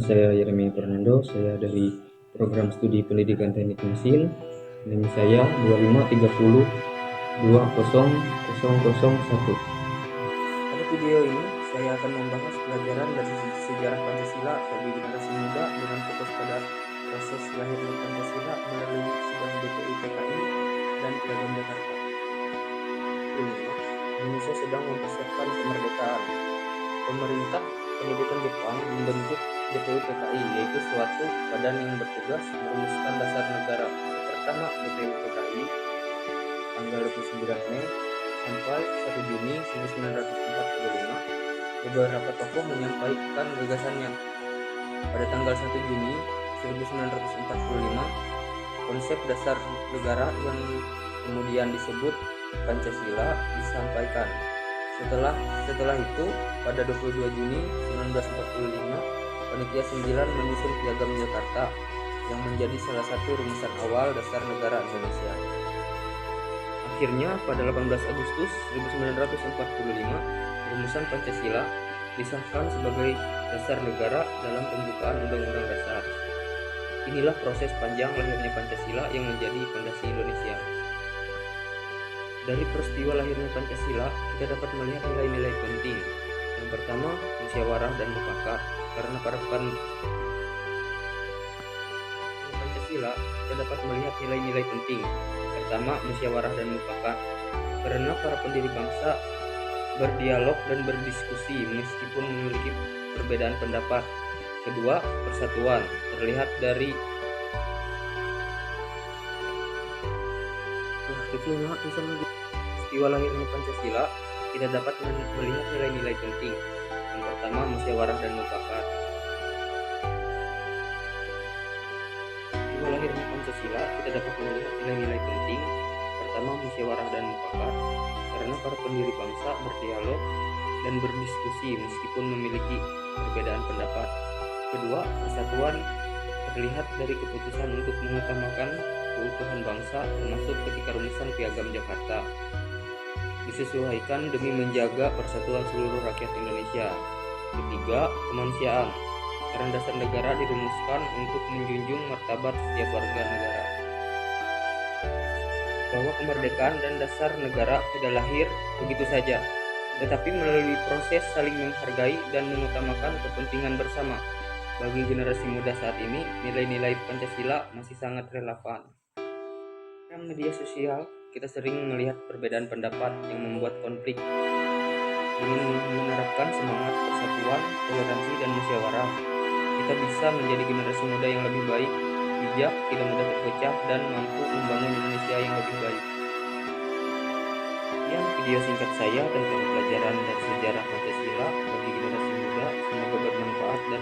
saya Yeremia Fernando, saya dari program studi pendidikan teknik mesin. NIM saya 2530200001. Pada video ini, saya akan membahas pelajaran dari sejarah Pancasila bagi generasi muda dengan fokus pada proses lahirnya Pancasila melalui sidang BPU PKI dan Piagam Jakarta. Indonesia sedang mempersiapkan kemerdekaan. Pemerintah pendudukan Jepang membentuk BPU PKI, yaitu suatu badan yang bertugas merumuskan dasar negara. Pertama, BPU PKI tanggal 29 Mei sampai 1 Juni 1945, beberapa tokoh menyampaikan gagasannya. Pada tanggal 1 Juni 1945, konsep dasar negara yang kemudian disebut Pancasila disampaikan. Setelah itu, pada 22 Juni 1945, Panitia 9 menyusun Piagam Jakarta yang menjadi salah satu rumusan awal dasar negara Indonesia. Akhirnya, pada 18 Agustus 1945, rumusan Pancasila disahkan sebagai dasar negara dalam pembukaan Undang-Undang Dasar. Inilah proses panjang lahirnya Pancasila yang menjadi fondasi Indonesia. Dari peristiwa lahirnya Pancasila, kita dapat melihat nilai-nilai penting. Yang pertama, musyawarah dan mufakat. Karena pada Pancasila, kita dapat melihat nilai-nilai penting. Pertama, musyawarah dan mufakat. Karena para pendiri bangsa berdialog dan berdiskusi meskipun memiliki perbedaan pendapat. Kedua, persatuan. Terlihat dari peristiwa lahirnya Pancasila, kita dapat melihat nilai-nilai penting. Yang pertama, musyawarah dan mufakat. Peristiwa lahirnya Pancasila, kita dapat melihat nilai-nilai penting. Pertama, musyawarah dan mufakat. Karena para pendiri bangsa berdialog dan berdiskusi meskipun memiliki perbedaan pendapat. Kedua, persatuan. Terlihat dari keputusan untuk mengutamakan keutuhan bangsa, termasuk ketika rumusan Piagam Jakarta disesuaikan demi menjaga persatuan seluruh rakyat Indonesia. Ketiga, kemanusiaan. Karena dasar negara dirumuskan untuk menjunjung martabat setiap warga negara. Bahwa kemerdekaan dan dasar negara tidak lahir begitu saja, tetapi melalui proses saling menghargai dan mengutamakan kepentingan bersama. Bagi generasi muda saat ini, nilai-nilai Pancasila masih sangat relevan. Dalam media sosial, kita sering melihat perbedaan pendapat yang membuat konflik. Dengan menerapkan semangat persatuan, toleransi, dan musyawarah, kita bisa menjadi generasi muda yang lebih baik, bijak, tidak mudah terpecah, dan mampu membangun Indonesia yang lebih baik. Sekian video singkat saya tentang pelajaran dan sejarah Pancasila bagi generasi muda. Semoga bermanfaat dan